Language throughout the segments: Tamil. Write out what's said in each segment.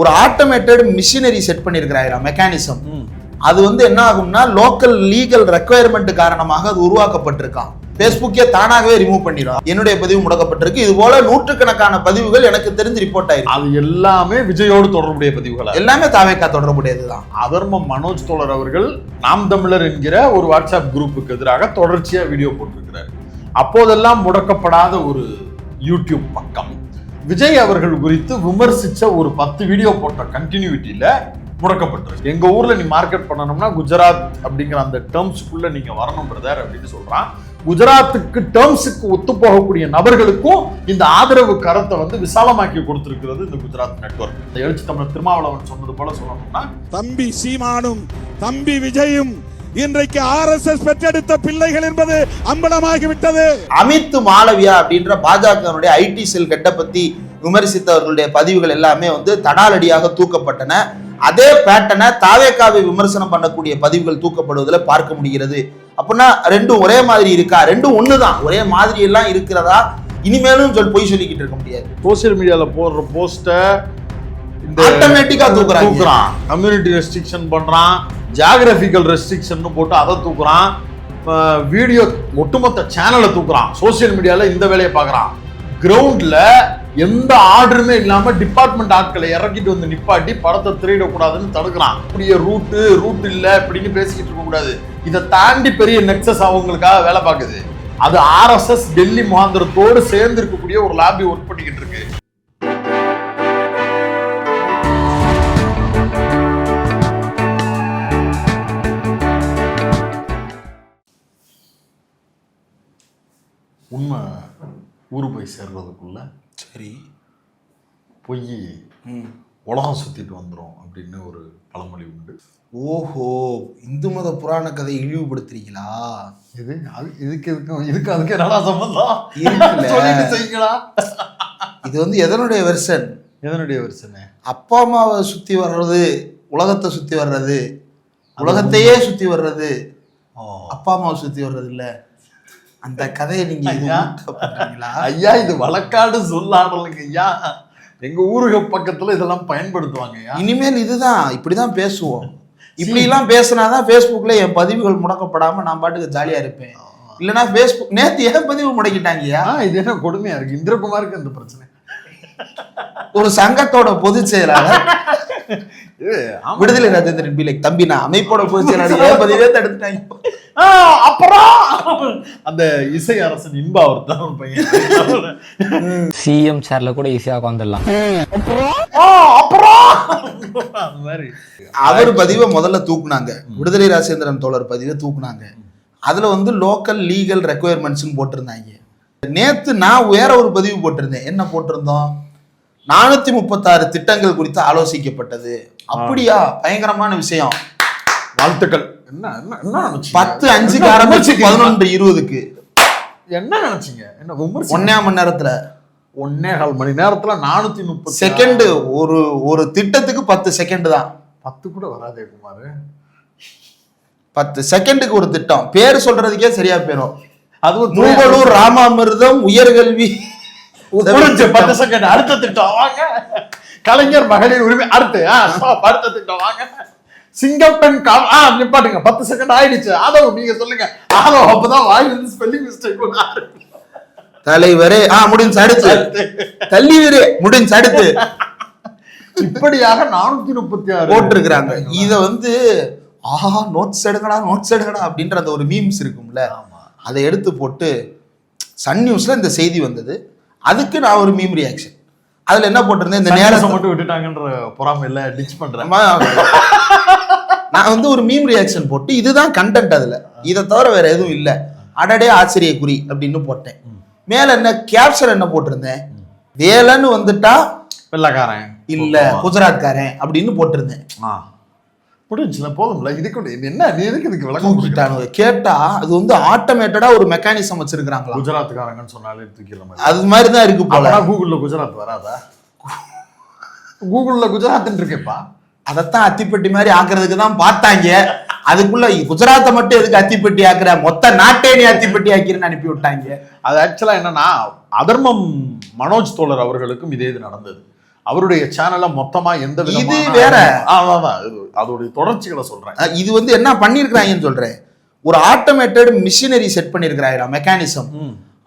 ஒரு ஆட்டோமேட்டட் மிஷினரி செட் பண்ணியிருக்கிறாங்க மெக்கானிசம். அது என்ன ஆகும்னா லோக்கல் லீகல் ரெக்குயர்மெண்ட் காரணமாக அது உருவாக்கப்பட்டிருக்கான். பேஸ்புக்கே தானாகவே ரிமூவ் பண்ணிடும். என்னுடைய பதிவு முடக்கப்பட்டிருக்கு. இது போல நூற்றுக்கணக்கான பதிவுகள் எனக்கு தெரிஞ்சு ரிப்போர்ட் ஆயிருக்கு. அது எல்லாமே விஜயோடு தொடர்புடைய பதிவுகள், எல்லாமே தாவேக்கா தொடர்புடையதுதான். அதர்மம் மனோஜ் தோழர் அவர்கள் நாம் தமிழர் என்கிற ஒரு வாட்ஸ்அப் குரூப்புக்கு எதிராக தொடர்ச்சியா வீடியோ போட்டிருக்கிறார். அப்போதெல்லாம் முடக்கப்படாத ஒரு யூடியூப் பக்கம் விஜய் அவர்கள் குறித்து விமர்சிச்ச ஒரு 10 வீடியோ போட்ட கண்டினியூட்டியில முடக்கப்பட்டிருக்கு. எங்க ஊர்ல நீ மார்க்கெட் பண்ணணும்னா குஜராத் அப்படிங்கிற அந்த டேர்ம்ஸுக்குள்ள நீங்க வரணும் பிரதர் அப்படின்னு சொல்றான். குஜராத்துக்கு டேர்ம்ஸுக்கு ஒத்து போகக்கூடிய நபர்களுக்கும் இந்த ஆதரவு கரத்தை விசாலமாக்கி கொடுத்திருக்கிறது இந்த குஜராத் நெட்வொர்க். இந்த எழுச்சி தமிழர் திருமாவளவன் சொன்னது போல சொல்லணும்னா, தம்பி சீமானும் தம்பி விஜயும் இன்றைக்கு RSS பெற்றெடுத்த பிள்ளைகள் என்பது அம்பலமாகிவிட்டது. அமித் மாளவியா அப்படின்ற பாஜகவுடைய ஐடி செல் கெட்ட பத்தி விமர்சித்தவர்களுடைய பதிவுகள் எல்லாமே தடாலடியாக தூக்கப்பட்டன. அதே பேட்டர்னை தாவேக்காவை விமர்சனம் பண்ணக்கூடிய பதிவுகள் தூக்கப்படுவதில் பார்க்க முடிகிறது. அப்படின்னா ரெண்டும் ஒரே மாதிரி இருக்கா? ரெண்டும் ஒண்ணுதான், ஒரே மாதிரி எல்லாம் இருக்கிறதா? இனிமேலும் பொய் சொல்லிக்கிட்டு இருக்க முடியாது. சோசியல் மீடியால போடுற போஸ்ட ஆட்டோமேட்டிக்கா தூக்குறான், கம்யூனிட்டி ரெஸ்ட்ரிக்ஷன் பண்றான், ஜியோகிராபிக்கல் ரெஸ்ட்ரிக்ஷன் போட்டு அதை தூக்குறான், வீடியோ ஒட்டுமொத்த சேனலை தூக்குறான். சோசியல் மீடியால இந்த வேலையை பார்க்கறான். கிரவுண்ட்ல எந்த ஆர்டருமே இல்லாம டிபார்ட்மெண்ட் ஆட்களை இறக்கிட்டு நிப்பாட்டி படத்தை திரையிடக்கூடாதுன்னு தடுக்கிறான். இப்படியே ரூட் இல்ல இப்படின்னு பேசிக்கிட்டு இருக்க கூடாது. இதை தாண்டி பெரிய நெக்ஸஸ் அவங்களுக்காக வேலை பார்க்குது. அது RSS டெல்லி முகாந்திரத்தோடு சேர்ந்து இருக்கக்கூடிய ஒரு லாபி ஒர்க் பண்ணிக்கிட்டு இருக்கு. உண்மை ஊரு போய் சேர்றதுக்குள்ள சரி பொய் உலகம் சுத்திட்டு வந்துடும் அப்படின்னு ஒரு பழமொழி உண்டு. ஓஹோ, இந்து மத புராண கதை இழிவுபடுத்துறீங்களா? இதுக்கு அதுக்கு என்னடா சம்பந்தம்? செய்யுங்களா. இது எதனுடைய வெர்ஷன்? அப்பா அம்மாவை சுத்தி வர்றது, உலகத்தை சுத்தி வர்றது, உலகத்தையே சுத்தி வர்றது, அப்பா அம்மாவை சுத்தி வர்றது இல்ல. அந்த கதையை நீங்க ஐயா இது வழக்காடு சொல்லாடலுங்க ஐயா. எங்க ஊருக்கு பக்கத்துல இதெல்லாம் பயன்படுத்துவாங்க. இனிமேல் இதுதான், இப்படிதான் பேசுவோம். இப்படி எல்லாம் பேசினாதான் பேஸ்புக்ல என் பதிவுகள் முடக்கப்படாம நான் பாட்டுக்கு ஜாலியா இருப்பேன். இல்லைன்னா பேஸ்புக் நேத்து என் பதிவு முடக்கிட்டாங்கய்யா. இது என்ன கொடுமையா இருக்கு. இந்திரகுமாருக்கு அந்த பிரச்சனை. ஒரு சங்கத்தோட பொதுச் செயலாளர் விடுதலை ராஜேந்திரன் பிள்ளை தம்பி நான் அமைப்போட பொதுச் செயலாளர் பதிவே தடுத்துட்டாங்க. அப்புறம் அந்த இசை அரசன் இன்பா ஒருத்தன் பையன் சிஎம் சேர்ல கூட ஈஸியா உட்காந்துடலாம். அவர் பதிவை முதல்ல தூக்குனாங்க, விடுதலை ராஜேந்திரன் தோழர் பதிவை தூக்குனாங்க. அதுல லோக்கல் லீகல் ரெக்குயர்மெண்ட்ஸ் போட்டிருந்தாங்க. நேத்து நான் வேற ஒரு பதிவு போட்டிருந்தேன். என்ன போட்டிருந்தோம்? 436 திட்டங்கள் குறித்து ஆலோசிக்கப்பட்டது. அப்படியா? பயங்கரமான விஷயம், வாழ்த்துக்கள். 10:05 ஆரம்பிச்சு 11:20 என்ன நினைச்சீங்க? என்ன 1.5 மணி நேரத்துல 1.25 மணி நேரத்துல 430 செகண்ட். ஒரு திட்டத்துக்கு 10 செகண்ட் தான். 10 கூட வராதே குமார். 10 செகண்டுக்கு ஒரு திட்டம். பேர் சொல்றதுக்கே சரியா போயிடும். அதுவும் மூவலூர் ராமாமிர்தம் உயர்கல்வி 10 செகண்ட். அடுத்த திட்டம் வாங்க. கலைஞர் மகளிர் உரிமை அடுத்த திட்டம் வாங்க. சிங்கப்பெண் நிப்பாட்டுங்க. 10 செகண்ட் ஆயிடுச்சு. ஆதவ் நீங்க சொல்லுங்க. ஆதவ் அப்பதான் வாயிலிருந்து ஸ்பெல்லிங் மிஸ்டேக் தலைவரே முடிஞ்சு அடுத்து தள்ளிவரே முடிஞ்சு அடுத்து இப்படியாக 436 போட்டிருக்கிறாங்க. இத நோட்ஸ் எடுங்கடா அப்படின்ற அந்த ஒரு மீம்ஸ் இருக்கும்ல, அதை எடுத்து போட்டு சன் நியூஸ்ல இந்த செய்தி வந்தது. அதுக்கு நான் ஒரு மீம் ரியாக்ஷன். அதுல என்ன போட்டிருந்தேன்? இந்த நேரத்தை மட்டும் விட்டுட்டாங்கன்ற பொறாம இல்ல டிச் பண்றேன். நான் ஒரு மீம் ரியாக்ஷன் போட்டு இதுதான் கண்டென்ட், அதுல இதை தவிர வேற எதுவும் இல்ல, அடடே ஆச்சரியக்குறி அப்படின்னு போட்டேன். மேல என்ன கேப்ஷன் என்ன போட்டிருந்தேன்? வேலன்னு வந்துட்டா வெள்ளக்காரன் இல்ல குஜராத்காரன் அப்படின்னு போட்டிருந்தேன். முடிஞ்சுல போதும்ல. இதுக்கு என்ன நீ எதுக்கு இதுக்கு விளக்கம் கொடுத்தாங்க கேட்டா அது ஆட்டோமேட்டடா ஒரு மெக்கானிசம் வச்சிருக்காங்களா? குஜராத்காரங்கன்னு சொன்னாலே தூக்கிடலாம். அது மாதிரிதான் இருக்கு போல. கூகுள்ல குஜராத் வராதா? கூகுள்ல குஜராத் இருக்கேப்பா. அதைத்தான் அத்திப்பட்டி மாதிரி ஆக்குறதுக்கு தான் பார்த்தாங்க. அதுக்குள்ள குஜராத்தை மட்டும் எதுக்கு அத்திப்பட்டி ஆக்குற, மொத்த நாட்டே நீ அத்திப்பட்டி ஆக்கிறன்னு அனுப்பி விட்டாங்க. அது ஆக்சுவலா என்னன்னா, அதர்மம் மனோஜ் தோழர் அவர்களுக்கும் இதே இது நடந்தது. அவருடைய சேனலை மொத்தமா எந்த இது வேற. அதோடைய தொடர்ச்சிகளை சொல்றேன். இது வந்து என்ன பண்ணிருக்கிறாங்கன்னு சொல்றேன். ஒரு ஆட்டோமேட்டட் மிஷினரி செட் பண்ணிருக்கிறாங்க மெக்கானிசம்.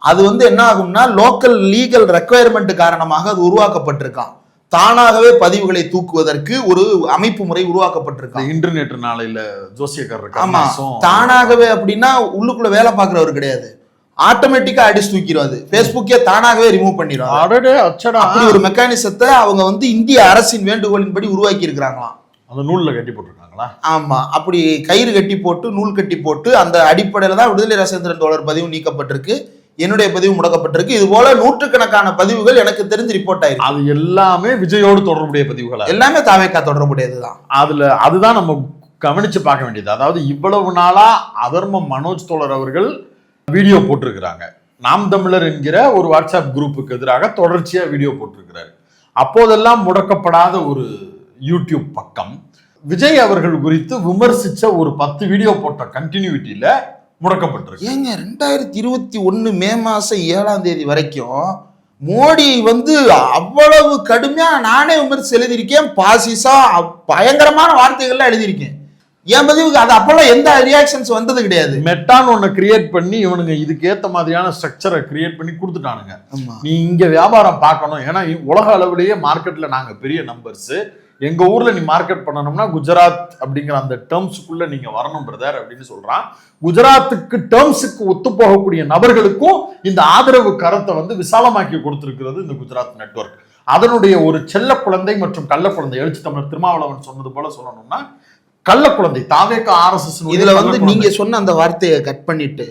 அது வந்து என்ன ஆகும்னா லோக்கல் லீகல் ரெக்குவயர்மெண்ட் காரணமாக அது உருவாக்கப்பட்டிருக்கான். தானாகவே பதிவுகளை தூக்குவதற்கு ஒரு அமைப்பு முறை உருவாக்கப்பட்டிருக்கு. இன்டர்நெட் நாளையில ஜோசியக்காரர். ஆமா, தானாகவே அப்படின்னா உள்ளுக்குள்ள வேலை பார்க்கிறவர் கிடையாது, ஆட்டோமேட்டிக்கா அடிச்சு தூக்கிடுவாது. பேஸ்புக்கே தானாகவே ரிமூவ் பண்ணிடுவாங்க. அப்படி ஒரு மெக்கானிசத்தை அவங்க வந்து இந்திய அரசின் வேண்டுகோளின்படி உருவாக்கி இருக்கிறாங்களாம். அந்த நூல்ல கட்டி போட்டிருக்காங்களா? ஆமா, அப்படி கயிறு கட்டி போட்டு நூல் கட்டி போட்டு அந்த அடிப்படையில தான் விடுதலை ராஜேந்திரன் தோழர் பதிவு நீக்கப்பட்டிருக்கு, என்னுடைய பதிவு முடக்கப்பட்டிருக்கு. இது போல நூற்றுக்கணக்கான பதிவுகள் எனக்கு தெரிஞ்சு ரிப்போர்ட் ஆயிருக்கு. அது எல்லாமே விஜயோடு தொடர்புடைய பதிவுகள், எல்லாமே தாவேக்கா தொடர்புடையதுதான். அதுதான் நம்ம கவனிச்சு பார்க்க வேண்டியது. அதாவது இவ்வளவு நாளா அதர்மம் மனோஜ் தோழர் அவர்கள் வீடியோ போட்டிருக்கிறாங்க. நாம் தமிழர் என்கிற ஒரு வாட்ஸ்அப் குரூப்புக்கு எதிராக தொடர்ச்சியா வீடியோ போட்டிருக்கிறாரு. அப்போதெல்லாம் முடக்கப்படாத ஒரு யூடியூப் பக்கம் விஜய் அவர்கள் குறித்து விமர்சிச்ச ஒரு 10 வீடியோ போட்ட கண்டினியூட்டியில முடக்கப்பட்டிருக்கு. ஏங்க 2021 மே மாசம் 7ஆம் தேதி வரைக்கும் மோடி வந்து அவ்வளவு கடுமையா நானே விமர்சித்து எழுதியிருக்கேன். பாசிசா பயங்கரமான வார்த்தைகள்லாம் எழுதியிருக்கேன். என் பதிவுக்கு அது அப்பெல்லாம் எந்த ரியாக்ஷன்ஸ் வந்தது கிடையாது. மெட்டான்னு ஒண்ணு கிரியேட் பண்ணி இவனுங்க இதுக்கு ஏத்த மாதிரியான ஸ்ட்ரக்சரை கிரியேட் பண்ணி கொடுத்துட்டானுங்க. நீ இங்க வியாபாரம் பார்க்கணும், ஏன்னா உலக அளவிலேயே மார்க்கெட்ல நாங்க பெரிய நம்பர்ஸ். எங்க ஊர்ல நீ மார்க்கெட் பண்ணணும்னா குஜராத் அப்படிங்கிற அந்த டேர்ம்ஸுக்குள்ள நீங்க வரணும் பிரதர் அப்படின்னு சொல்றான். குஜராத்துக்கு டேர்ம்ஸுக்கு ஒத்து போகக்கூடிய நபர்களுக்கும் இந்த ஆதரவு கரத்தை வந்து விசாலமாக்கி கொடுத்திருக்கிறது இந்த குஜராத் நெட்வொர்க். அதனுடைய ஒரு செல்ல குழந்தை மற்றும் கள்ள குழந்தை, எழுச்சி தமிழர் திருமாவளவன் சொன்னது போல சொல்லணும்னா கள்ள குழந்தை தாவேகா RSS. இதுல வந்து நீங்க சொன்ன அந்த வார்த்தையை கட் பண்ணிட்டு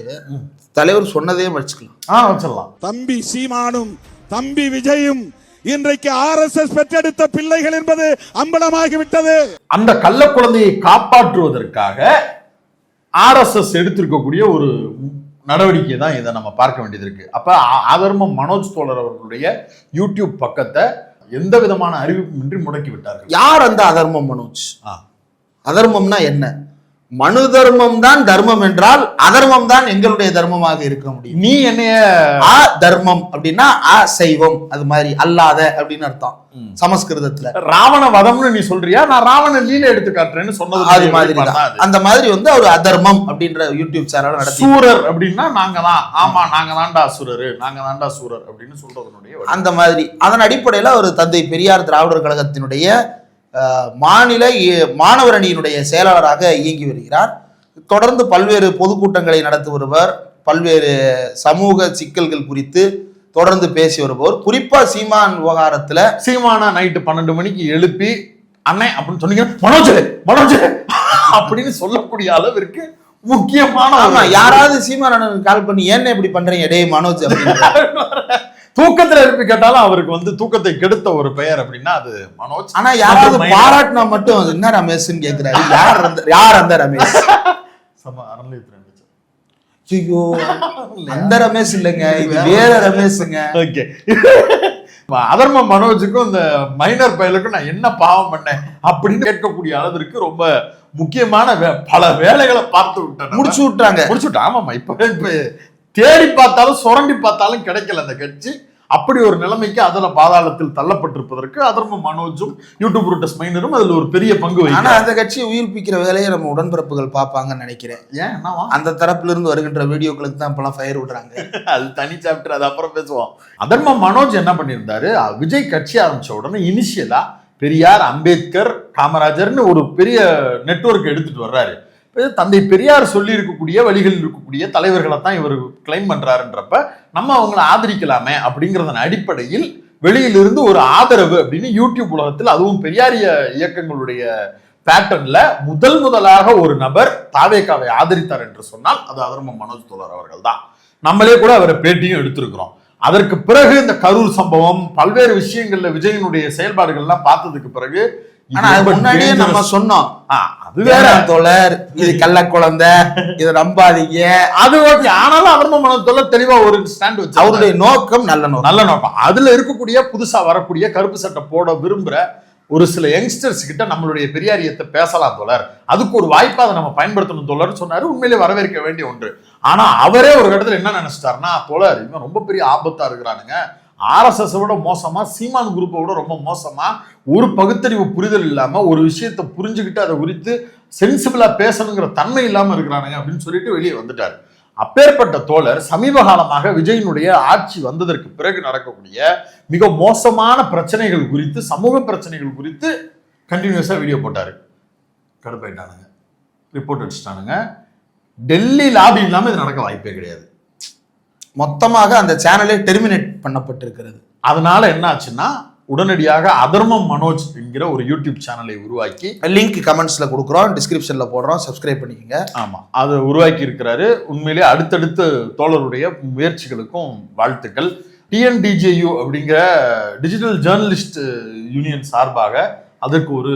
தலைவர் சொன்னதே வச்சுக்கலாம். வச்சிடலாம். தம்பி சீமானும் தம்பி விஜயும் இன்றைக்கு RSS பெற்றெடுத்த பிள்ளைகள் என்பது அம்பலமாகிவிட்டது. அந்த கள்ள குழந்தையை காப்பாற்றுவதற்காக RSS எடுத்திருக்கக்கூடிய ஒரு நடவடிக்கை தான் இதை நம்ம பார்க்க வேண்டியது இருக்கு. அப்ப அதர்மம் மனோஜ் தோழர் அவர்களுடைய யூடியூப் பக்கத்தை எந்த விதமான அறிவிப்புமின்றி முடக்கி விட்டார்கள். யார் அந்த அதர்மம் மனோஜ்? அதர்மம்னா என்ன? மனு தர்மம் தான் தர்மம் என்றால் அதர்மம் தான் எங்களுடைய தர்மமாக இருக்க முடியும். நீ என்னைய தர்மம் அப்படின்னா அசைவம், அது மாதிரி அல்லாத அப்படின்னு அர்த்தம் சமஸ்கிருதத்துல. ராவண வதம்னு நீ சொல்றியா? நான் ராவண லீலை எடுத்து காட்டுறேன்னு சொன்னது அது மாதிரி அந்த மாதிரி வந்து ஒரு அதர்மம் அப்படின்ற யூடியூப் சேனல் நடத்தி. சூரர் அப்படின்னா நாங்க தான், ஆமா நாங்க தான்டா சூரரு, நாங்க தான்டா சூரர் அப்படின்னு சொல்றதனுடைய அந்த மாதிரி. அதன் அடிப்படையில ஒரு தந்தை பெரியார் திராவிடர் கழகத்தினுடைய மாநில மாணவர் அணியினுடைய செயலாளராக இயங்கி வருகிறார். தொடர்ந்து பல்வேறு பொதுக்கூட்டங்களை நடத்தி வருவர், பல்வேறு சமூக சிக்கல்கள் குறித்து தொடர்ந்து பேசி வருபவர். குறிப்பா சீமான் விவகாரத்துல சீமானா நைட்டு 12 மணிக்கு எழுப்பி அண்ணே அப்படின்னு சொன்னீங்க மனோஜ் மனோஜ் அப்படின்னு சொல்லக்கூடிய அளவிற்கு முக்கியமான யாராவது சீமான் கால் பண்ணி ஏன்னு இப்படி பண்றீங்க டேய் மனோஜ் அப்படின்னு தூக்கத்துல எழுப்பி கேட்டாலும் அவருக்கு வந்து தூக்கத்தை கெடுத்த ஒரு பெயர் அப்படின்னா அது மனோஜ். ஆனா யாராவது பாராட்டினா மட்டும் என்ன ரமேஷ்ன்னு கேட்கிறாரு. யார் அந்த ரமேஷ்? ஐயோ அந்த ரமேஷ் இல்லைங்க, இது வேற ரமேஷுங்க. ஓகே, அதர்ம மனோஜுக்கும் இந்த மைனர் பயலுக்கும் நான் என்ன பாவம் பண்ணேன் அப்படின்னு கேட்கக்கூடிய அளவிற்கு ரொம்ப முக்கியமான பல வேலைகளை பார்த்து விட்டேன், முடிச்சு விட்டாங்க. ஆமாமா, இப்ப தேடி பார்த்தாலும் சுரண்டி பார்த்தாலும் கிடைக்கல அந்த கட்சி. அப்படி ஒரு நிலைமைக்கு அதுல பாதாளத்தில் தள்ளப்பட்டிருப்பதற்கு அதர்ம மனோஜும் யூடியூப் ரூட்டஸ் மைனரும் அதுல ஒரு பெரிய பங்கு வகிக்கிறாங்க. ஆனா அந்த கட்சியை உயிர்ப்பிக்கிற வேலையை நம்ம உடன்பிறப்புகள் பார்ப்பாங்கன்னு நினைக்கிறேன். ஏன் அந்த தரப்புல இருந்து வருகின்ற வீடியோக்களுக்கு தான் இப்பெல்லாம் ஃபயர் விடுறாங்க. அது தனி சாப்டர், அது அப்புறம் பேசுவோம். அதர்ம மனோஜ் என்ன பண்ணியிருந்தாரு, விஜய் கட்சி ஆரம்பிச்ச உடனே இனிஷியலா பெரியார், அம்பேத்கர், காமராஜர்னு ஒரு பெரிய நெட்வொர்க் எடுத்துட்டு வர்றாரு. தந்தை பெரியார் சொல்லி இருக்கக்கூடிய வழிகளில் இருக்கக்கூடிய தலைவர்களை தான் இவர் கிளைம் பண்றாருன்றப்ப நம்ம அவங்களை ஆதரிக்கலாமே அப்படிங்கிறதன் அடிப்படையில் வெளியிலிருந்து ஒரு ஆதரவு அப்படின்னு யூடியூப் உலகத்தில், அதுவும் பெரியாரிய இயக்கங்களுடைய பேட்டர்ன்ல முதலாக ஒரு நபர் தாவேகாவை ஆதரித்தார் என்று சொன்னால் அது அதர்ம மனோஜ் தோழர் அவர்கள் தான். நம்மளே கூட அவரை பேட்டியும் எடுத்திருக்கிறோம். அதற்கு பிறகு இந்த கரூர் சம்பவம், பல்வேறு விஷயங்கள்ல விஜயனுடைய செயல்பாடுகள்லாம் பார்த்ததுக்கு பிறகு முன்னாடியே நம்ம சொன்னோம், அது வேற தோழர், இது கள்ள குழந்தை, இதை நம்பாதீங்க. அது ஓகே. ஆனாலும் அதர்ம மனோஜ் தோழர் தெளிவா ஒரு ஸ்டாண்ட் வச்சு, அவருடைய நோக்கம் நல்ல நோக்கம். அதுல இருக்கக்கூடிய புதுசா வரக்கூடிய கருப்பு சட்டை போட விரும்புற ஒரு சில யங்ஸ்டர்ஸ் கிட்ட நம்மளுடைய பெரியாரியத்தை பேசலாம் தோழர், அதுக்கு ஒரு வாய்ப்பா அதை நம்ம பயன்படுத்தணும் தோழர் சொன்னாரு. உண்மையிலே வரவேற்க வேண்டிய ஒன்று. ஆனா அவரே ஒரு இடத்துல என்ன நினைச்சிட்டாருன்னா, தோழர் இவன் ரொம்ப பெரிய ஆபத்தா இருக்கிறானுங்க, RSS விட மோசமா, சீமான் குரூப்பை விட ரொம்ப மோசமா, ஒரு பகுத்தறிவு புரிதல் இல்லாம ஒரு விஷயத்தை புரிஞ்சுக்கிட்டு அதை குறித்து சென்சிபிளா பேசணுங்கிற தன்மை இல்லாம இருக்கிறானுங்க அப்படின்னு சொல்லிட்டு வெளியே வந்துட்டார். அப்பேற்பட்ட தோழர் சமீப காலமாக விஜயினுடைய ஆட்சி வந்ததற்கு பிறகு நடக்கக்கூடிய மிக மோசமான பிரச்சனைகள் குறித்து, சமூக பிரச்சனைகள் குறித்து கண்டினியூஸா வீடியோ போட்டாரு. கடுப்பாயிட்டானுங்க, ரிப்போர்ட் அடிச்சிட்டானுங்க. டெல்லி லாபி இல்லாம இது நடக்க வாய்ப்பே கிடையாது. மொத்தமாக அந்த சேனலே டெர்மினேட் பண்ணப்பட்டிருக்கிறது. அதனால என்ன ஆச்சுன்னா, உடனடியாக அதர்மம் மனோஜ் என்கிற ஒரு யூடியூப் சேனலை உருவாக்கி, லிங்க் கமெண்ட்ஸ்ல கொடுக்குறோம், டிஸ்கிரிப்ஷன்ல போடுறோம், சப்ஸ்கிரைப் பண்ணிக்கங்க. ஆமா, அதை உருவாக்கி இருக்கிறாரு. உண்மையிலேயே அடுத்தடுத்த தோழருடைய முயற்சிகளுக்கும் வாழ்த்துக்கள். TNDJU அப்படிங்கிற டிஜிட்டல் ஜேர்னலிஸ்ட் யூனியன் சார்பாக அதற்கு ஒரு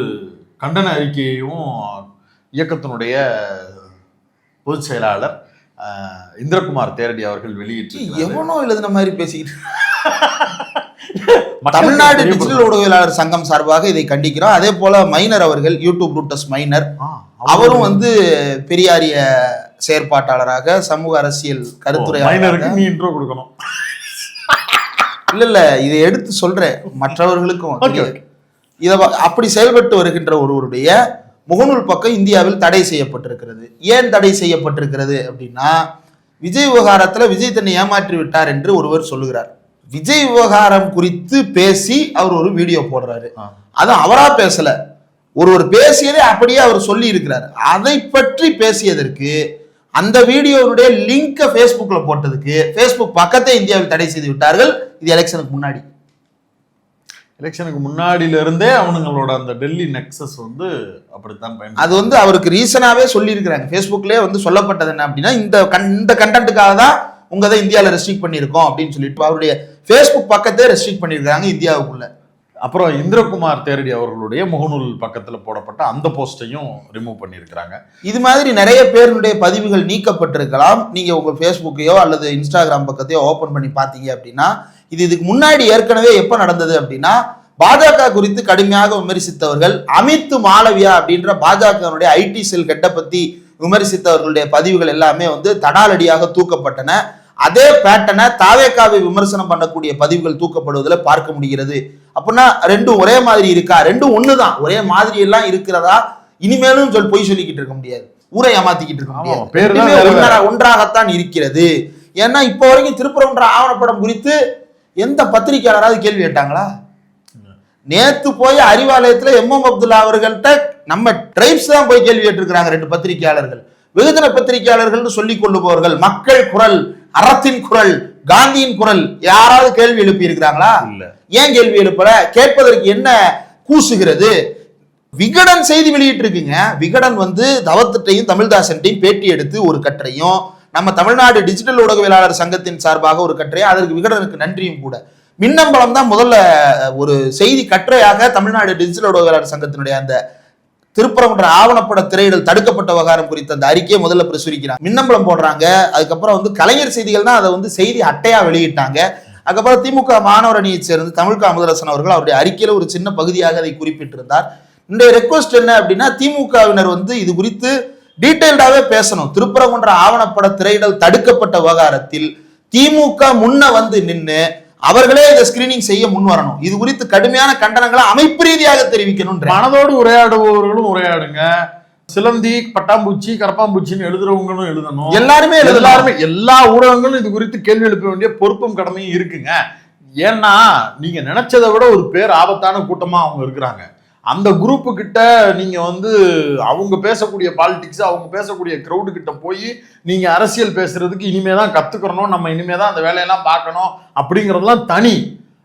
கண்டன அறிக்கையையும் இயக்கத்தினுடைய பொதுச் செயலாளர் இந்திரகுமார் தேரடி அவர்கள் வெளியிட்டு, எவனோ எழுதின மாதிரி பேசிக்கிட்டு தமிழ்நாடு டிஜிட்டல் ஊடகவியலாளர் சங்கம் சார்பாக இதை கண்டிக்கிறோம். அதே போல மைனர் அவர்கள், யூடியூப் ரூட்டஸ் மைனர், அவரும் வந்து பெரியாரிய செயற்பாட்டாளராக, சமூக அரசியல் கருத்துரையாளருக்கு நீ இன்ட்ரோ கொடுக்கணும். இல்ல இதை எடுத்து சொல்றேன் மற்றவர்களுக்கும். இதை அப்படி செயல்பட்டு வருகின்ற ஒருவருடைய முகநூல் பக்கம் இந்தியாவில் தடை செய்யப்பட்டிருக்கிறது. ஏன் தடை செய்யப்பட்டிருக்கிறது அப்படின்னா, விஜய் விவகாரத்துல விஜய் தன்னை ஏமாற்றி விட்டார் என்று ஒருவர் சொல்லுகிறார். விஜய் விவகாரம் குறித்து பேசி அவர் ஒரு வீடியோ போடுறாரு. அது அவரா பேசல, ஒருவர் பேசியதை அப்படியே அவர் சொல்லி இருக்கிறார். அதை பற்றி பேசியதற்கு அந்த வீடியோவுடைய லிங்கை ஃபேஸ்புக்ல போட்டதுக்கு ஃபேஸ்புக் பக்கத்தை இந்தியாவில் தடை செய்து விட்டார்கள். இது எலெக்ஷனுக்கு முன்னாடி. எலெக்ஷனுக்கு முன்னாடியில இருந்தே அவனுங்களோட அந்த டெல்லி நெக்ஸஸ் வந்து அப்படித்தான் பயன்படுது. அது வந்து அவருக்கு ரீசனாவே சொல்லி இருக்கிறாங்க. ஃபேஸ்புக்லயே வந்து சொல்லப்பட்டது என்ன அப்படின்னா, இந்த கண்டென்ட்டுக்காக தான் உங்க இந்தியாவில் ரெஸ்ட்ரிக்ட் பண்ணியிருக்கோம் அப்படின்னு சொல்லிட்டு அவருடைய ஃபேஸ்புக் பக்கத்தை ரெஸ்ட்ரிக்ட் பண்ணியிருக்காங்க இந்தியாவுக்குள்ள. அப்புறம் இந்திரகுமார் தேரடி அவர்களுடைய முகநூல் பக்கத்துல போடப்பட்ட அந்த போஸ்டையும் ரிமூவ் பண்ணியிருக்கிறாங்க. இது மாதிரி நிறைய பேருடைய பதிவுகள் நீக்கப்பட்டிருக்கலாம். நீங்க உங்க ஃபேஸ்புக்கையோ அல்லது இன்ஸ்டாகிராம் பக்கத்தையோ ஓபன் பண்ணி பார்த்தீங்க அப்படின்னா, இதுக்கு முன்னாடி ஏற்கனவே எப்ப நடந்தது அப்படின்னா, பாஜக குறித்து கடுமையாக விமர்சித்தவர்கள், அமித் மாளவியா அப்படின்ற பாஜகனுடைய IT செல் கெட்ட பத்தி விமர்சித்தவர்களுடைய பதிவுகள் எல்லாமே வந்து தடாலடியாக தூக்கப்பட்டன. அதே பேட்டனை தாவேகாவை விமர்சனம் பண்ணக்கூடிய பதிவுகள் தூக்கப்படுவதில் பார்க்க முடிகிறது. அப்படின்னா ரெண்டும் ஒரே மாதிரி இருக்கா? ரெண்டும் ஒண்ணுதான், ஒரே மாதிரி எல்லாம் இருக்கிறதா? இனிமேலும் பொய் சொல்லிக்கிட்டு இருக்க முடியாது, ஊரை ஏமாத்திக்கிட்டு இருக்க முடியாது, ஒன்றாகத்தான் இருக்கிறது. ஏன்னா இப்போ வரைக்கும் திருப்பரங்குன்ற ஆவணப்படம் குறித்து எந்த பத்திரிகையாளராவது கேள்வி கேட்டாங்களா? நேத்து போய் அறிவாலயத்துல MM அப்துல்லா அவர்கள்ட்ட நம்ம ட்ரைப்ஸ் தான் போய் கேள்வி கேட்டிருக்கிறாங்க 2 பத்திரிகையாளர்கள். வெகுஜன பத்திரிகையாளர்கள் சொல்லிக் கொள்ளுபவர்கள், மக்கள் குரல், அறத்தின் குரல், காந்தியின் குரல், யாராவது கேள்வி எழுப்பி இருக்கிறாங்களா? இல்ல. ஏன் கேள்வி எழுப்பல? கேட்பதற்கு என்ன கூசுகிறது? விகடன் செய்தி வெளியிட்டு இருக்குங்க. விகடன் வந்து தவத்திட்டையும் தமிழ்தாசன்ட்டையும் பேட்டி எடுத்து ஒரு கட்டுரையும், நம்ம தமிழ்நாடு டிஜிட்டல் ஊடகவியலாளர் சங்கத்தின் சார்பாக ஒரு கட்டுரையும், அதற்கு விகடனுக்கு நன்றியும் கூட. மின்னம்பலம் தான் முதல்ல ஒரு செய்தி கட்டுரையாக தமிழ்நாடு டிஜிட்டல் ஊடகவியலாளர் சங்கத்தினுடைய அந்த திருப்பரங்குன்ற ஆவணப்பட திரையிடல் தடுக்கப்பட்ட விவகாரம் குறித்த அந்த அறிக்கையை முதல்ல பிரசுரிக்கிறாங்க, மின்னம்பலம் போடுறாங்க. அதுக்கப்புறம் வந்து கலைஞர் செய்திகள் தான் அதை வந்து செய்தி அட்டையா வெளியிட்டாங்க. அதுக்கப்புறம் திமுக மாணவர் அணியை சேர்ந்து தமிழ்கா முதலரசன் அவர்கள் அவருடைய அறிக்கையில ஒரு சின்ன பகுதியாக அதை குறிப்பிட்டிருந்தார். இன்றைய ரெக்வஸ்ட் என்ன அப்படின்னா, திமுகவினர் வந்து இது குறித்து டீடைல்டாவே பேசணும். திருப்பரங்குன்ற ஆவணப்பட திரையிடல் தடுக்கப்பட்ட விவகாரத்தில் திமுக முன்ன வந்து நின்று அவர்களே இதை ஸ்கிரீனிங் செய்ய முன் வரணும். இது குறித்து கடுமையான கண்டனங்களை அமைப்பு ரீதியாக தெரிவிக்கணும். மனதோடு உரையாடுபவர்களும் உரையாடுங்க, சிலந்தி பட்டாம்பூச்சி கரப்பாம்பூச்சின்னு எழுதுறவங்களும் எழுதணும், எல்லாருமே எல்லா ஊடகங்களும் இது குறித்து கேள்வி எழுப்ப வேண்டிய பொறுப்பும் கடமையும் இருக்குங்க. ஏன்னா நீங்க நினைச்சதை விட ஒரு பேர் ஆபத்தான கூட்டமா அவங்க இருக்கிறாங்க. அந்த குரூப்பு கிட்ட நீங்க வந்து அவங்க பேசக்கூடிய பாலிடிக்ஸ், அவங்க பேசக்கூடிய கிரௌடு கிட்ட போய் நீங்க அரசியல் பேசுறதுக்கு இனிமேதான் கத்துக்கணும், நம்ம இனிமேதான் அந்த வேலையெல்லாம் பார்க்கணும் அப்படிங்கறதெல்லாம் தனி.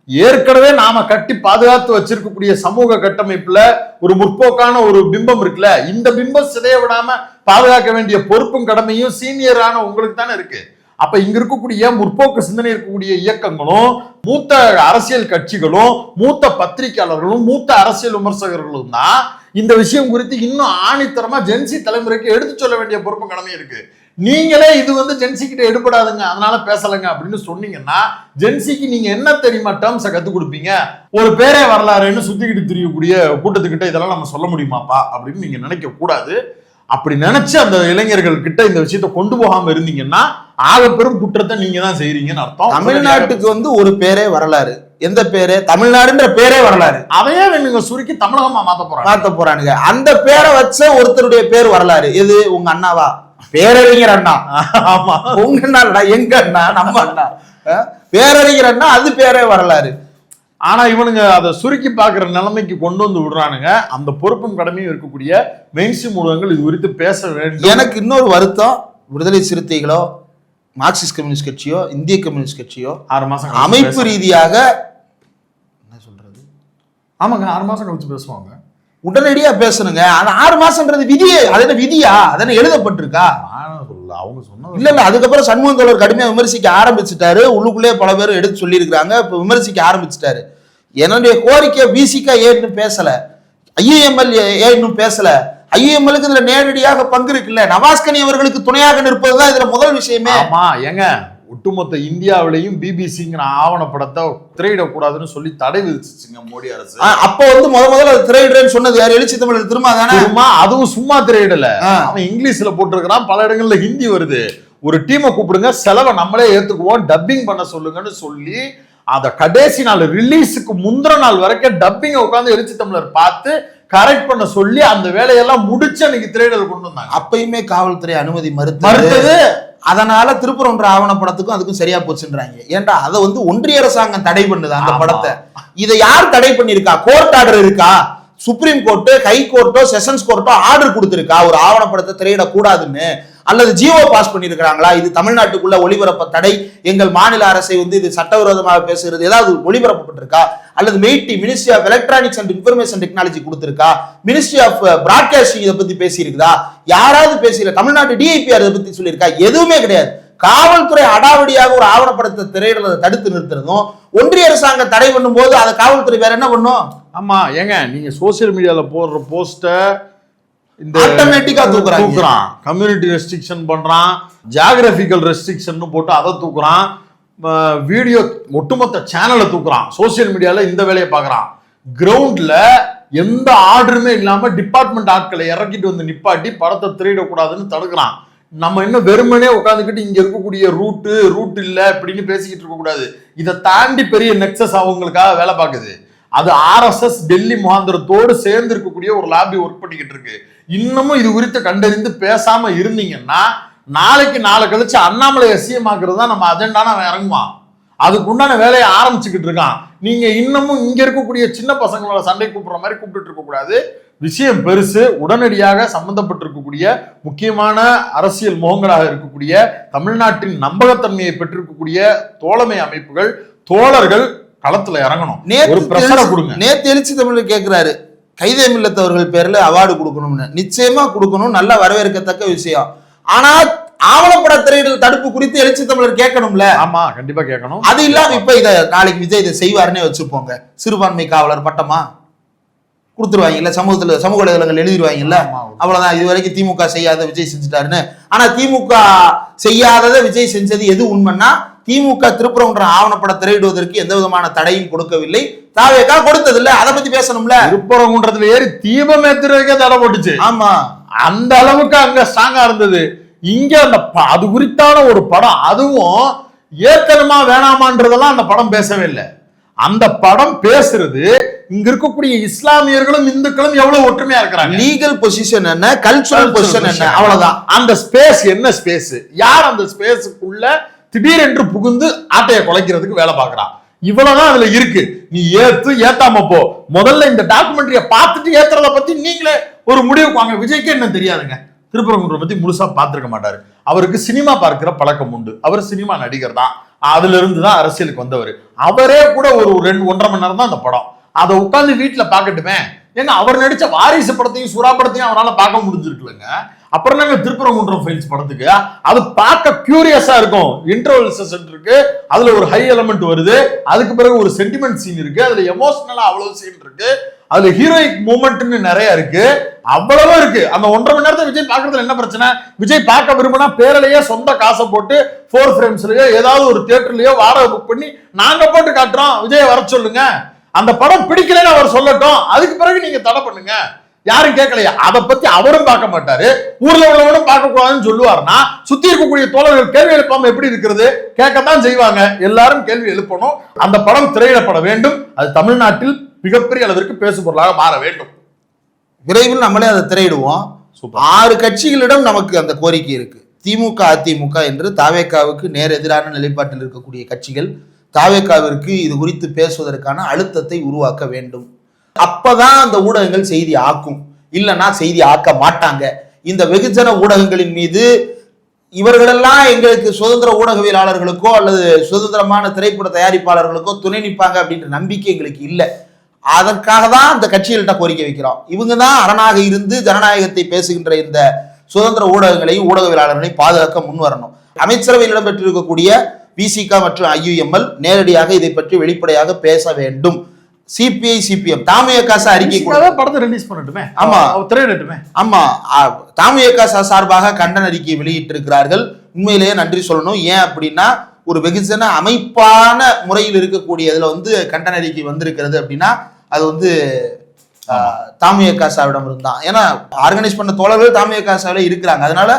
ஏற்கனவே நாம கட்டி பாதுகாத்து வச்சிருக்கக்கூடிய சமூக கட்டமைப்புல ஒரு முற்போக்கான ஒரு பிம்பம் இருக்குல்ல, இந்த பிம்பம் சிதைய விடாம பாதுகாக்க வேண்டிய பொறுப்பும் கடமையும் சீனியரான உங்களுக்கு தானே இருக்கு. அப்ப இங்க இருக்கக்கூடிய முற்போக்கு சிந்தனை இருக்கக்கூடிய இயக்கங்களும், மூத்த அரசியல் கட்சிகளும், மூத்த பத்திரிகையாளர்களும், மூத்த அரசியல் விமர்சகர்களும் தான் இந்த விஷயம் குறித்து இன்னும் ஆணித்தரமா ஜென்சி தலைமுறைக்கு எடுத்து சொல்ல வேண்டிய பொறுப்பு கடமை இருக்கு. நீங்களே இது வந்து ஜென்சி கிட்ட எடுபடாதுங்க, அதனால பேசலங்க அப்படின்னு சொன்னீங்கன்னா, ஜென்சிக்கு நீங்க என்ன தெரியுமா டேர்ம்ஸை கத்துக் கொடுப்பீங்க? ஒரு பேரே வரலாறுன்னு சுத்திக்கிட்டு தெரியக்கூடிய கூட்டத்துக்கிட்ட இதெல்லாம் நம்ம சொல்ல முடியுமாப்பா அப்படின்னு நீங்க நினைக்க கூடாது. அப்படி நினைச்சு அந்த இளைஞர்கள் கிட்ட இந்த விஷயத்த கொண்டு போகாம இருந்தீங்கன்னா ஆக பெரும் குற்றத்தை நீங்க தான் செய்யறீங்கன்னு அர்த்தம். தமிழ்நாட்டுக்கு வந்து ஒரு பேரே வரலாறு. எந்த பேரு? தமிழ்நாடுன்ற பேரே வரலாறு. அதையே நீங்க சுருக்கி தமிழகமா மாத்த போறானுங்க. அந்த பேரை வச்ச ஒருத்தருடைய பேர் வரலாறு. எது? உங்க அண்ணாவா? பேரறிஞர் அண்ணா. ஆமா, உங்க அண்ணா, எங்க அண்ணா, நம்ம அண்ணா. பேரறிஞர் அண்ணா, அது பேரே வரலாறு. ஆனா இவனுங்க அதை சுருக்கி பாக்குற நிலைமைக்கு கொண்டு வந்து விடுறானுங்க. அந்த பொறுப்பும் கடமையும் இருக்கக்கூடிய மெயின்ஸ்ட்ரீம் ஊடகங்கள் இது குறித்து பேச வேண்டும். எனக்கு இன்னொரு வருத்தம், விடுதலை சிறுத்தைகளோ மார்க்சிஸ்ட் கம்யூனிஸ்ட் கட்சியோ இந்திய கம்யூனிஸ்ட் கட்சியோ 6 மாசம் அமைப்பு ரீதியாக என்ன சொல்றது, ஆமாங்க 6 மாசம் கழிச்சு பேசுவாங்க. உடனடியா பேசணுங்க. அது 6 மாசம்ன்றது விதியே. அது என்ன விதியா? அது எழுதப்பட்டிருக்கா? அவங்க சொன்னது இல்ல. அதுக்கப்புறம் சண்முகம் தோழர் கடுமையா விமர்சிக்க ஆரம்பிச்சுட்டாரு. உள்ளுக்குள்ளே பல பேர் எடுத்து சொல்லி இருக்கிறாங்க. இப்ப விமர்சிக்க ஆரம்பிச்சுட்டாரு. என்னுடைய கோரிக்கை பிசிகா ஏன்னு பேசல, ஐயுஎம்எல் ஏன்னு பேசல. ஐயுஎம்எலுக்கு இதுல நேரடியாக பங்கு இருக்குல்ல. நவாஸ்கனி அவர்களுக்கு துணையாக நிற்பதுதான் இதுல முதல் விஷயமே. ஆமா ஏங்க, ஒட்டுமொத்த இந்தியாவிலையும் பிபிசிங்கிற ஆவணப்படத்தை திரையிடக்கூடாதுன்னு சொல்லி தடை விதிச்சுங்க மோடி அரசு. அப்ப வந்து முதல்ல திரையிடுறேன்னு சொன்னது யார்? எழுச்சி தமிழர் திருமா தானே. அதுவும் சும்மா திரையிடல, அவன் இங்கிலீஷ்ல போட்டிருக்கிறான், பல இடங்கள்ல ஹிந்தி வருது. ஒரு டீமை கூப்பிடுங்க, செலவை நம்மளே ஏத்துக்குவோம், டப்பிங் பண்ண சொல்லுங்கன்னு சொல்லி அத கடைசி நாள் ரிலீஸுக்கு முந்தின நாள் வரைக்கும் டப்பிங்க உட்காந்து எழுச்சி தமிழர் பார்த்து கரெக்ட் பண்ண சொல்லி அந்த வேலையெல்லாம் முடிச்சு அன்னைக்கு திரையிடல் கொண்டு வந்தாங்க. அப்பயுமே காவல்துறை அனுமதி மறுத்தது. அதனால திருப்பரங்குன்ற ஆவணப்படத்துக்கும் அதுக்கும் சரியா போச்சுன்றாங்க. ஏன்டா அதை வந்து ஒன்றிய அரசாங்கம் தடை பண்ணுது அந்த படத்தை. இதை யார் தடை பண்ணிருக்கா? கோர்ட் ஆர்டர் இருக்கா? சுப்ரீம் கோர்ட்டு, ஹை கோர்ட்டோ, செஷன்ஸ் கோர்ட்டோ ஆர்டர் கொடுத்திருக்கா ஒரு ஆவணப்படத்தை திரையிடக்கூடாதுன்னு? அல்லது ஜியோ பாஸ் பண்ணிருக்கிறாங்களா? இது தமிழ்நாட்டுக்குள்ள ஒளிபரப்ப தடை, எங்கள் மாநில அரசை வந்து இது சட்டவிரோதமாக பேசுகிறது, ஏதாவது ஒளிபரப்பப்பட்டிருக்கா? அல்லது MeitY ministry of electronics and information technology கொடுத்திருக்கா? மினிஸ்ட்ரி ஆஃப் பிராட்காஸ்டிங் இதை பத்தி பேசியிருக்குதா? யாராவது பேசியிருக்க? தமிழ்நாட்டு டிஐபிஆர் இதை பத்தி சொல்லியிருக்கா? எதுவுமே கிடையாது. காவல்துறை அடாவடியாக ஒரு ஆவணப்படத்தை திரையிடுறதை தடுத்து நிறுத்துறதும், ஒன்றிய அரசாங்கம் தடை பண்ணும் போது அதை காவல்துறை வேற என்ன பண்ணும்? ஆமா ஏங்க, நீங்க சோசியல் மீடியால போடுற போஸ்ட இந்த ஆட்டோமேட்டிக்கா தூக்குறான், கம்யூனிட்டி ரெஸ்ட்ரிக்ஷன் பண்றான், ஜியோகிராபிக்கல் ரெஸ்ட்ரிக்ஷன் போட்டு அதை தூக்குறான், வீடியோ ஒட்டுமொத்த சேனலை தூக்குறான், சோசியல் மீடியால இந்த வேலையை பாக்குறான். கிரவுண்ட்ல எந்த ஆர்டருமே இல்லாம டிபார்ட்மெண்ட் ஆட்களை இறக்கிட்டு வந்து நிப்பாட்டி படத்தை திரையிடக்கூடாதுன்னு தடுக்கிறான். நம்ம இன்னும் வெறுமனே உட்காந்துக்கிட்டு இங்க இருக்கக்கூடிய ரூட் இல்ல இப்படின்னு பேசிக்கிட்டு இருக்க கூடாது. இதை தாண்டி பெரிய நெக்ஸஸ் அவங்களுக்காக வேலை பார்க்குது. அது RSS டெல்லி முகாந்திரத்தோடு சேர்ந்து இருக்கக்கூடிய ஒரு லாபி ஒர்க் பண்ணிக்கிட்டு இருக்கு. இன்னமும் இது குறித்து கண்டறிந்து பேசாம இருந்தீங்கன்னா நாளைக்கு நாளை கழிச்சு அண்ணாமலை எஸ்சிஎம் ஆக்குறது தான் நம்ம அஜெண்டான அவன் இறங்குவான். அதுக்கு உண்டான வேலையை ஆரம்பிச்சுக்கிட்டு இருக்கான். நீங்க இன்னமும் இங்க இருக்கக்கூடிய சின்ன பசங்களோட சண்டை கூப்பிடுற மாதிரி கூப்பிட்டு இருக்க கூடாது. விஷயம் பெருசு. உடனடியாக சம்பந்தப்பட்டிருக்கக்கூடிய முக்கியமான அரசியல் முகங்களாக இருக்கக்கூடிய தமிழ்நாட்டின் நம்பகத்தன்மையை பெற்றிருக்கக்கூடிய தோழமை அமைப்புகள், தோழர்கள் களத்துல இறங்கணும். ஒரு பிரஷரை கொடுங்க. நேத்து எழுச்சி தமிழர் கேட்கிறாரு, கைதே மில்லத் அவர்கள் பேர்ல அவார்டு கொடுக்கணும்னு. நிச்சயமா கொடுக்கணும், நல்ல வரவேற்கத்தக்க விஷயம். ஆனா ஆவணப்பட திரையிடல் தடுப்பு குறித்து எழுச்சி தமிழர் கேட்கணும்ல. ஆமா கண்டிப்பா கேட்கணும். அது இல்லாம இப்ப இதை நாளைக்கு விஜய் இதை செய்வாருன்னே வச்சுப்போங்க, சிறுபான்மை காவலர் பட்டமா கொடுத்துருவாங்கல்ல, சமூக வலைதளங்கள் எழுதிடுவாங்கல்ல, அவ்வளவுதான். இது வரைக்கும் திமுக செய்யாத விஜய் செஞ்சுட்டாருன்னு. ஆனா திமுக செய்யாததை விஜய் செஞ்சது எது உண்மைன்னா, திமுக திருப்பரங்குன்ற ஆவணப்பட திரையிடுவதற்கு எந்த விதமான தடையும் கொடுக்கவில்லை, தாவேகா கொடுத்தது இல்ல. அதை பத்தி பேசணும்ல. திருப்பரங்குன்றத்துல ஏறி தீபம் ஏத்துறதுக்கே தடை போட்டுச்சு. ஆமா, அந்த அளவுக்கு அங்க ஸ்ட்ராங்கா இருந்தது. இங்க அந்த அது குறித்தான ஒரு படம், அதுவும் ஏற்கனமா வேணாமான்றதெல்லாம் அந்த படம் பேசவே இல்லை. அந்த படம் பேசுறது இங்க இருக்கக்கூடிய இஸ்லாமியர்களும் இந்துக்களும் எவ்வளவு ஒற்றுமையா இருக்கிறாங்க. லீகல் பொசிஷன் என்ன, கல்ச்சுரல் பொசிஷன் என்ன, அவ்வளவுதான். அந்த ஸ்பேஸ் என்ன ஸ்பேஸ், யார் அந்த ஸ்பேஸுக்குள்ள திடீரென்று புகுந்து ஆட்டைய குலைக்கிறதுக்கு வேலை பார்க்கறான், இவ்வளவுதான் அதுல இருக்கு. நீ ஏத்தாம போ. முதல்ல இந்த டாக்குமெண்ட்ரிய பார்த்துட்டு ஏத்துறத பத்தி நீங்களே ஒரு முடிவுக்கு வாங்க. விஜய்க்கு என்ன தெரியாதுங்க, திருப்பரங்குன்றம் பத்தி முழுசா பார்த்திருக்க மாட்டாரு. அவருக்கு சினிமா பார்க்கிற பழக்கம் உண்டு. அவர் சினிமா நடிகர் தான், அதுல இருந்து தான் அரசியலுக்கு வந்தவர். அவரே கூட ஒரு 2-1.5 மணி நேரம் தான் அந்த படம். அதை உட்காந்து வீட்டுல பாக்கட்டுமே. ஏங்க அவர் நடிச்ச வாரிசு படத்தையும் சுறா படத்தையும் அவரால பார்க்க முடிஞ்சிருக்குல்லங்க. அப்புறம் நாங்க திருப்பரங்குன்றம் ஃபைல்ஸ் படத்துக்கு அது பார்க்க கியூரியஸா இருக்கும். இன்டர்வல் செஷன் இருக்கு, அதுல ஒரு ஹை எலமெண்ட் வருது, அதுக்கு பிறகு ஒரு சென்டிமெண்ட் சீன் இருக்கு, அதுல எமோஷனலா அவ்வளவு சீன் இருக்கு, அதுல ஹீரோயிக் மூமெண்ட்னு நிறைய இருக்கு, அவ்வளவு இருக்கு. அந்த 1.5 மணி நேரத்தை விஜய் பார்க்கறதுல என்ன பிரச்சனை? விஜய் பார்க்க விரும்பினா பேரலையே சொந்த காசை போட்டு 4 ஃப்ரேம்ஸ்லயோ ஏதாவது ஒரு தியேட்டர்லயோ வாடகை புக் பண்ணி நாங்க போட்டு காட்டுறோம், விஜய் வர சொல்லுங்க. அந்த படம் பிடிக்கலன்னு அவர் சொல்லட்டும், அதுக்கு பிறகு நீங்க தடை பண்ணுங்க. யாரும் கேட்கலையா? அதை பத்தி அவரும் பார்க்க மாட்டாரு, ஊர்ல உள்ளவனும் பார்க்க கூடாதுன்னு சொல்லுவாருன்னா சுத்தி இருக்கக்கூடிய தோழர்கள் கேள்வி எழுப்பாம எப்படி இருக்கிறது? கேட்கத்தான் செய்வாங்க. எல்லாரும் கேள்வி எழுப்பணும். அந்த படம் திரையிடப்பட வேண்டும். அது தமிழ்நாட்டில் மிகப்பெரிய அளவிற்கு பேசுபொருளாக மாற வேண்டும். விரைவில் நம்மளே அதை திரையிடுவோம். 6 கட்சிகளிடம் நமக்கு அந்த கோரிக்கை இருக்கு. திமுக, அதிமுக என்று தாவேகாவுக்கு நேர் எதிரான நிலைப்பாட்டில் இருக்கக்கூடிய கட்சிகள் தாவேகாவிற்கு இது குறித்து பேசுவதற்கான அழுத்தத்தை உருவாக்க வேண்டும். அப்பதான் அந்த ஊடகங்கள் செய்தி ஆக்கும், இல்லைன்னா செய்தி ஆக்க மாட்டாங்க. இந்த வெகுஜன ஊடகங்களின் மீது இவர்களெல்லாம் எங்களுக்கு சுதந்திர ஊடகவியலாளர்களுக்கோ அல்லது சுதந்திரமான திரைப்பட தயாரிப்பாளர்களுக்கோ துணை நிற்பாங்க அப்படின்ற நம்பிக்கை எங்களுக்கு இல்லை. அதற்காக தான் அந்த கட்சிகள்கிட்ட கோரிக்கை வைக்கிறோம். இவங்க தான் அரணாக இருந்து ஜனநாயகத்தை பேசுகின்ற இந்த சுதந்திர ஊடகங்களையும் ஊடகவியலாளர்களையும் பாதுகாக்க முன்வரணும். அமைச்சரவையில் இடம்பெற்றிருக்கக்கூடிய விசிக மற்றும் ஐயுஎம்எல் நேரடியாக இதை பற்றி வெளிப்படையாக பேச வேண்டும். சிபிஐ, சிபிஎம், தாமுயகாச அறிக்கை படத்தை ரிலீஸ் பண்ணட்டுமே. ஆமா, திரையிடட்டுமே. ஆமா, தாமுயகாச சார்பாக கண்டன அறிக்கை வெளியிட்டிருக்கிறார்கள். உண்மையிலேயே நன்றி சொல்லணும். ஏன் அப்படின்னா ஒரு வெகுஜன அமைப்பான முறையில் இருக்கக்கூடியதுல வந்து கண்டன அறிக்கை வந்திருக்கிறது அப்படின்னா அது வந்து தாமுயகாசாவிடம் இருந்தான். ஏன்னா ஆர்கனைஸ் பண்ண தோழர்கள் தாமுயகாசாவில இருக்கிறாங்க. அதனால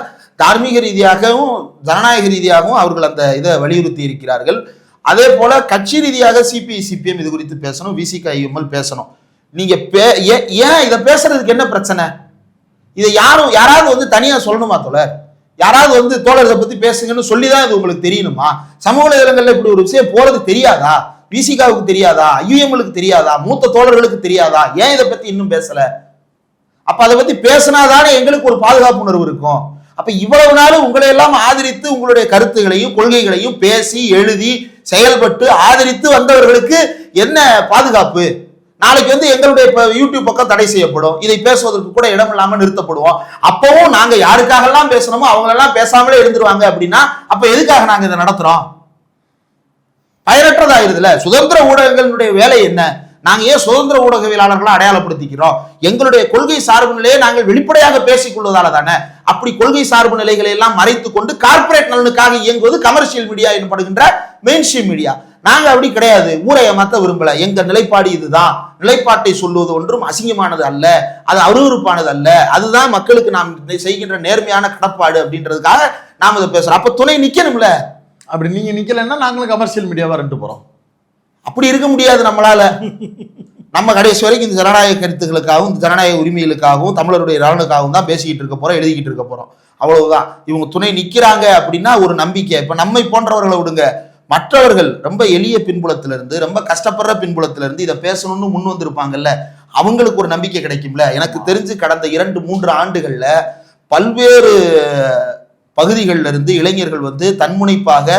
தார்மீக ரீதியாகவும் ஜனநாயக ரீதியாகவும் அவர்கள் அந்த இதை வலியுறுத்தி இருக்கிறார்கள். அதே போல கட்சி ரீதியாக சிபிஐ, சிபிஎம் இது குறித்து பேசணும், விசிக, ஐயுஎம்எல் பேசணும். நீங்க ஏன் இதை பேசுறதுக்கு என்ன பிரச்சனை? இதை யாராவது வந்து தனியா சொல்லணுமா தோழர்? யாராவது வந்து தோழர் இதை பத்தி பேசுங்கன்னு சொல்லிதான் இது உங்களுக்கு தெரியணுமா? சமூக வலைதளங்கள்ல இப்படி ஒரு விஷயம் போறது தெரியாதா? விசிகாவுக்கு தெரியாதா? ஐயுஎம்எலுக்கு தெரியாதா? மூத்த தோழர்களுக்கு தெரியாதா? ஏன் இதை பத்தி இன்னும் பேசல? அப்ப அதை பத்தி பேசினாதானே எங்களுக்கு ஒரு பாதுகாப்பு உணர்வு இருக்கும். அப்ப இவ்வளவு நாளும் உங்களை எல்லாம் ஆதரித்து உங்களுடைய கருத்துகளையும் கொள்கைகளையும் பேசி எழுதி செயல்பட்டு ஆதரித்து வந்தவர்களுக்கு என்ன பாதுகாப்பு? நாளைக்கு வந்து எங்களுடைய யூடியூப் பக்கம் தடை செய்யப்படும், இதை பேசுவதற்கு கூட இடம் இல்லாம நிறுத்தப்படுவோம். அப்பவும் நாங்க யாருக்காகலாம் பேசணுமோ அவங்க எல்லாம் பேசாமலே இருந்துருவாங்க. அப்படின்னா அப்ப எதுக்காக நாங்க இதை நடத்துறோம்? பயனற்றதாயிருதுல. சுதந்திர ஊடகங்களுடைய வேலை என்ன? நாங்க ஏன் சுதந்திர ஊடகவியலாளர்களை அடையாளப்படுத்திக்கிறோம்? எங்களுடைய கொள்கை சார்பு நிலையை நாங்கள் வெளிப்படையாக பேசிக் கொள்வதால தானே. அப்படி கொள்கை சார்பு நிலைகளை எல்லாம் மறைத்து கொண்டு கார்பரேட் நலனுக்காக இயங்குவது கமர்ஷியல் மீடியா எனப்படுகின்ற மெயின் ஸ்ட்ரீம் மீடியா. நாங்க அப்படி கிடையாது. ஊரை ஏமாத்த விரும்பல. எங்க நிலைப்பாடு இதுதான். நிலைப்பாட்டை சொல்லுவது ஒன்றும் அசிங்கமானது அல்ல, அது அருவருப்பானது அல்ல, அதுதான் மக்களுக்கு நாம் செய்கின்ற நேர்மையான கடப்பாடு அப்படின்றதுக்காக நாம இதை பேசுறோம். அப்ப துணை நிக்கணும்ல. அப்படி நீங்க நிக்கலன்னா நாங்களும் கமர்ஷியல் மீடியாவா ரெண்டு போறோம். அப்படி இருக்க முடியாது நம்மளால. நம்ம கடைசி வரைக்கும் இந்த ஜனநாயக கருத்துக்களுக்காகவும் இந்த ஜனநாயக உரிமைகளுக்காகவும் தமிழருடைய நலனுக்காகவும் தான் பேசிக்கிட்டு இருக்க போறோம், எழுதிக்கிட்டு இருக்க போறோம். அவ்வளவுதான். இவங்க துணை நிக்கிறாங்க அப்படின்னா ஒரு நம்பிக்கை. இப்ப நம்மை போன்றவர்களை விடுங்க, மற்றவர்கள் ரொம்ப எளிய பின்புலத்திலிருந்து ரொம்ப கஷ்டப்படுற பின்புலத்திலிருந்து இதை பேசணும்னு முன் வந்திருப்பாங்கல்ல, அவங்களுக்கு ஒரு நம்பிக்கை கிடைக்கும்ல. எனக்கு தெரிஞ்சு கடந்த 2-3 ஆண்டுகள்ல பல்வேறு பகுதிகளில் இருந்து இளைஞர்கள் வந்து தன்முனைப்பாக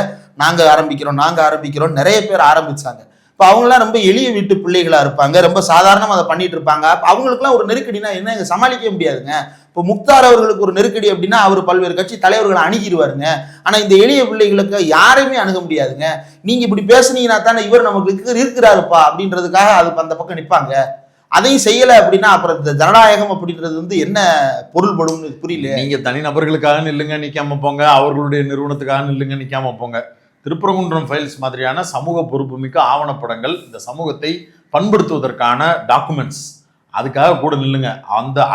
நாங்க ஆரம்பிக்கிறோம் நிறைய பேர் ஆரம்பிச்சாங்க. இப்போ அவங்களாம் ரொம்ப எளிய வீட்டு பிள்ளைகளா இருப்பாங்க, ரொம்ப சாதாரணமாக அதை பண்ணிட்டு இருப்பாங்க. அவங்களுக்குலாம் ஒரு நெருக்கடினா என்ன சமாளிக்க முடியாதுங்க. இப்போ முக்தார் அவர்களுக்கு ஒரு நெருக்கடி அப்படின்னா அவர் பல்வேறு கட்சி தலைவர்களை அணுகிடுவாருங்க. ஆனால் இந்த எளிய பிள்ளைகளுக்கு யாரையுமே அணுக முடியாதுங்க. நீங்க இப்படி பேசுனீங்கன்னா தானே இவர் நமக்கு இருக்கிறாருப்பா அப்படின்றதுக்காக அது அந்த பக்கம் நிற்பாங்க. அதையும் செய்யலை அப்படின்னா அப்புறம் இந்த ஜனநாயகம் அப்படின்றது வந்து என்ன பொருள்படும்னு புரியல. நீங்க தனி நபர்களுக்காக நில்லுங்க நிக்காம போங்க, அவர்களுடைய நிறுவனத்துக்காக நில்லுங்க நிக்காம போங்க. திருப்பரங்குன்றம் ஃபைல்ஸ் மாதிரியான சமூக பொறுப்புமிக்க ஆவணப்படங்கள் இந்த சமூகத்தை பண்படுத்துவதற்கான டாக்குமெண்ட்ஸ், அதுக்காக கூட நில்லுங்க.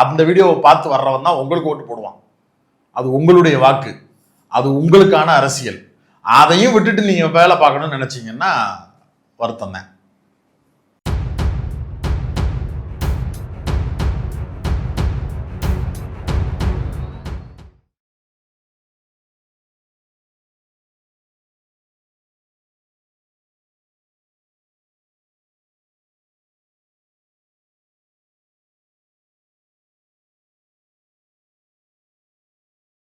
அந்த வீடியோவை பார்த்து வர்றவன் தான் உங்களுக்கு ஓட்டு போடுவான். அது உங்களுடைய வாக்கு, அது உங்களுக்கான அரசியல். அதையும் விட்டுட்டு நீங்க வேலை பார்க்கணும்னு நினைச்சீங்கன்னா வருத்தம் தான்.